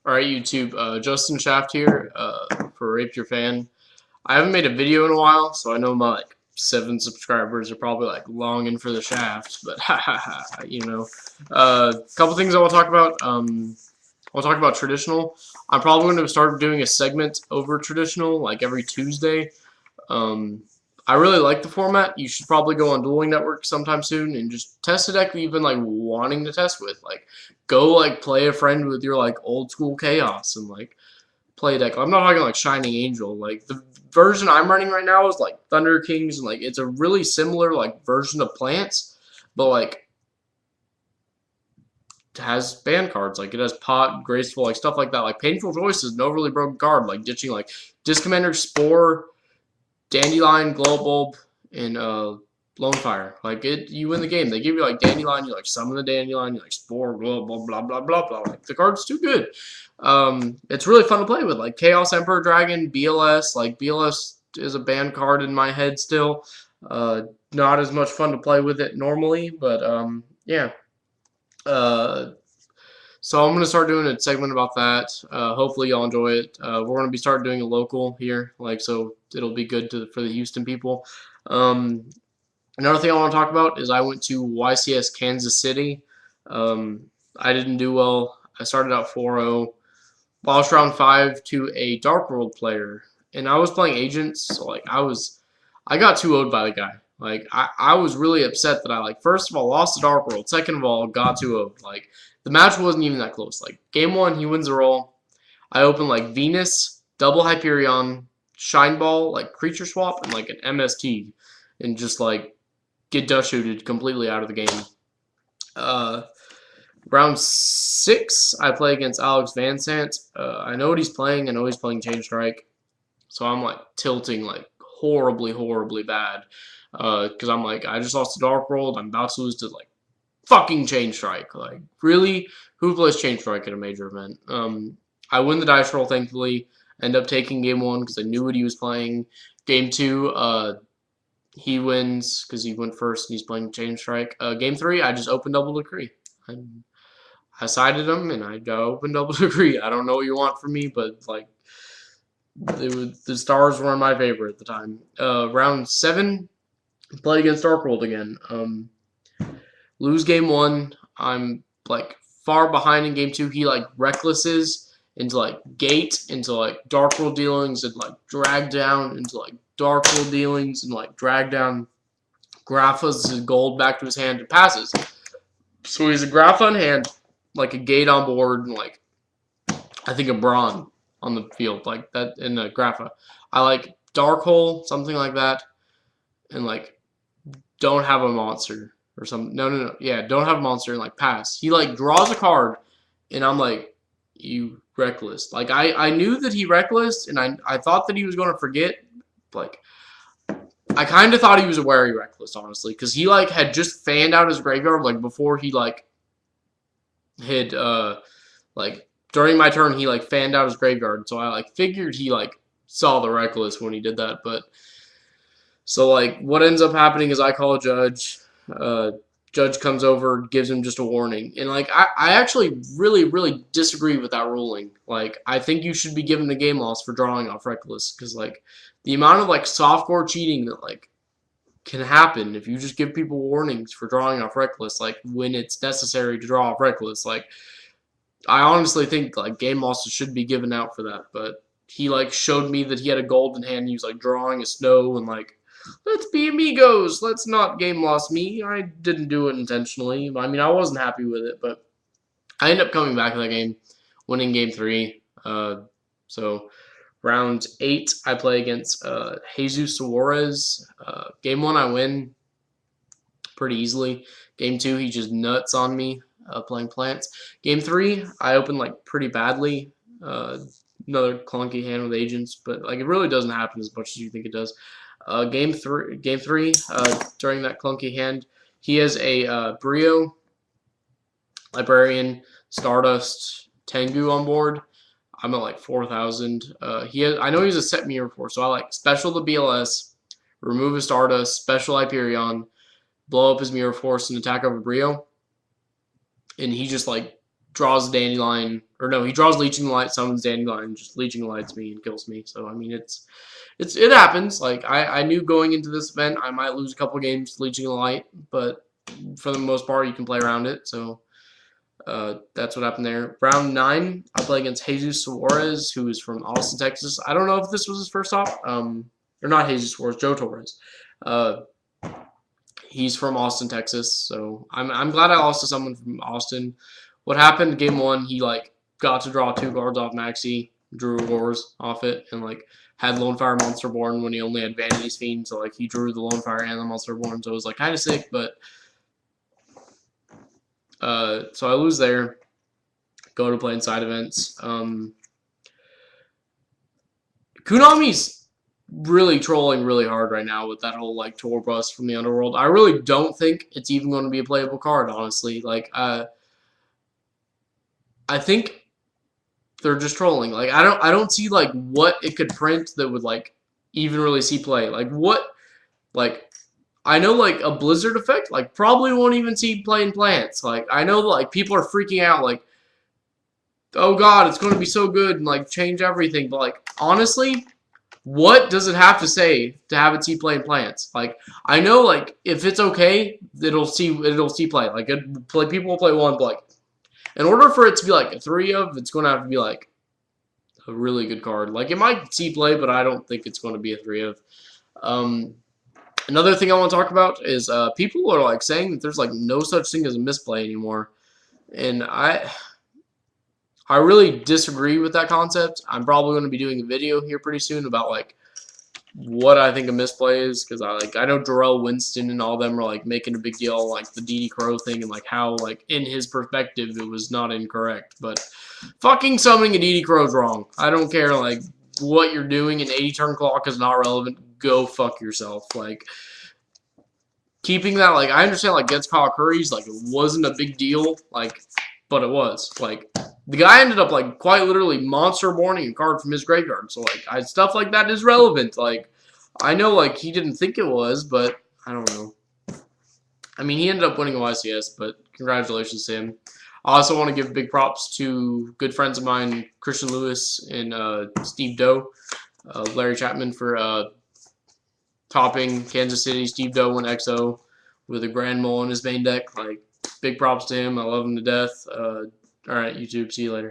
Alright, YouTube, Justin Shaft here, for Rape Your Fan. I haven't made a video in a while, so I know my, 7 subscribers are probably, longing for the Shaft, but ha ha ha, you know. Couple things I want to talk about. I'll talk about traditional. I'm probably going to start doing a segment over traditional, every Tuesday. I really like the format. You should probably go on Dueling Network sometime soon and just test a deck that you've been wanting to test with. Go play a friend with your old school Chaos and play a deck. I'm not talking Shining Angel. The version I'm running right now is Thunder Kings and it's a really similar version of Plants, but it has band cards. It has Pot, Graceful, stuff like that. Painful Choices, no really broken card. Ditching Discommander, Spore, Dandelion, Glow Bulb, and Lone Fire. You win the game. They give you Dandelion, you summon the Dandelion, you Spore, Glow Bulb, blah blah blah blah. The card's too good. It's really fun to play with. Chaos Emperor Dragon, BLS. BLS is a banned card in my head still. Not as much fun to play with it normally, but yeah. So I'm going to start doing a segment about that. Hopefully y'all enjoy it. We're going to be starting doing a local here, so it'll be good for the Houston people. Another thing I want to talk about is I went to YCS Kansas City. I didn't do well. I started out 4-0. Lost round 5 to a Dark World player, and I was playing Agents, so I got 2-0'd by the guy. I was really upset that I first of all lost to Dark World, second of all got 2-0'd. The match wasn't even that close. Game 1, he wins the roll. I open Venus, double Hyperion, Shine Ball, creature swap, and an MST, and just get dush-shooted completely out of the game. Round 6, I play against Alex Van Sant. I know what he's playing. I know he's playing Chain Strike, so I'm tilting horribly, horribly bad. Because I'm I just lost to Dark World. I'm about to lose to fucking Chain Strike. Really? Who plays Chain Strike at a major event? I win the dice roll, thankfully. End up taking game 1 because I knew what he was playing. Game 2, he wins because he went first and he's playing Chain Strike. Game 3, I just opened Double Decree. I sided him and I opened Double Decree. I don't know what you want from me, but the stars were in my favor at the time. Round 7, play against Dark World again. Lose game 1. I'm far behind in game 2. He recklesses into gate into Dark World dealings and drag down into Dark World dealings and drag down Graphas his gold back to his hand and passes. So he's a Grapha in hand, a gate on board, and I think a Brawn on the field that in a Grapha. I Dark Hole, something like that, and don't have a monster. Or something. No. Yeah, don't have a monster and pass. He draws a card, and I'm you reckless. I knew that he reckless, and I thought that he was gonna forget. I kind of thought he was aware he reckless, honestly, because he had just fanned out his graveyard before he hit during my turn he fanned out his graveyard. So I figured he saw the reckless when he did that, but so what ends up happening is I call a judge. Judge comes over, gives him just a warning. And, I actually really, really disagree with that ruling. I think you should be given the game loss for drawing off Reckless. Because, the amount of, softcore cheating that, can happen if you just give people warnings for drawing off Reckless, when it's necessary to draw off Reckless. I honestly think, game losses should be given out for that. But he, showed me that he had a golden hand. He was, drawing a snow and, let's be amigos. Let's not game loss me. I didn't do it intentionally. I mean, I wasn't happy with it, but I ended up coming back to that game, winning game 3. So round 8, I play against Jesus Suarez. Game 1, I win pretty easily. Game 2, he just nuts on me playing Plants. Game 3, I open pretty badly. Another clunky hand with Agents, but it really doesn't happen as much as you think it does. Game three, during that clunky hand, he has a Brio, Librarian, Stardust, Tengu on board. I'm at 4,000. I know he's a set Mirror Force, so I special the BLS, remove his Stardust, special Hyperion, blow up his Mirror Force, and attack over Brio. And he just draws a Dandelion, or no, he draws Leeching Light, summons Dandelion, just Leeching Lights me and kills me. So I mean, it happens. Like I knew going into this event I might lose a couple games to Leeching Light, but for the most part you can play around it. So that's what happened there. Round 9, I play against Jesus Suarez, who is from Austin, Texas. I don't know if this was his first stop. Or not Jesus Suarez, Joe Torres. He's from Austin, Texas. So I'm glad I lost to someone from Austin. What happened? Game 1, he like got to draw 2 cards off Maxi, drew Wars off it, and like had Lone Fire Monster Born when he only had Vanity's Fiend. So like he drew the Lone Fire and the Monster Born. So it was like kind of sick, but. So I lose there. Go to play in side events. Konami's really trolling really hard right now with that whole like tour bus from the underworld. I really don't think it's even going to be a playable card, honestly. Like I think they're just trolling. Like I don't see like what it could print that would like even really see play. Like what like I know like a Blizzard effect like probably won't even see play in plants. Like I know like people are freaking out like oh god, it's going to be so good and like change everything, but like honestly, what does it have to say to have it see play in plants? Like I know like if it's okay, it'll see play. Like people will play one, but like in order for it to be like a 3 of, it's going to have to be like a really good card. Like it might see play, but I don't think it's going to be a 3 of. Another thing I want to talk about is people are like saying that there's like no such thing as a misplay anymore, and I really disagree with that concept. I'm probably going to be doing a video here pretty soon about like what I think a misplay is, because I know Jarrell Winston and all them are like making a big deal like the DD Crow thing and like how like in his perspective it was not incorrect, but fucking summoning a DD Crow is wrong. I don't care like what you're doing. An 80 turn clock is not relevant. Go fuck yourself. Like keeping that, like I understand like against Kyle Curry's like it wasn't a big deal, like, but it was like the guy ended up like quite literally monster borning a card from his graveyard. So like stuff like that is relevant. Like I know like he didn't think it was, but I don't know. I mean he ended up winning a YCS, but congratulations to him. I also want to give big props to good friends of mine, Christian Lewis and Steve Doe, Larry Chapman for topping Kansas City. Steve Doe went XO with a Grand Mole in his main deck. Like, big props to him. I love him to death. All right, YouTube. See you later.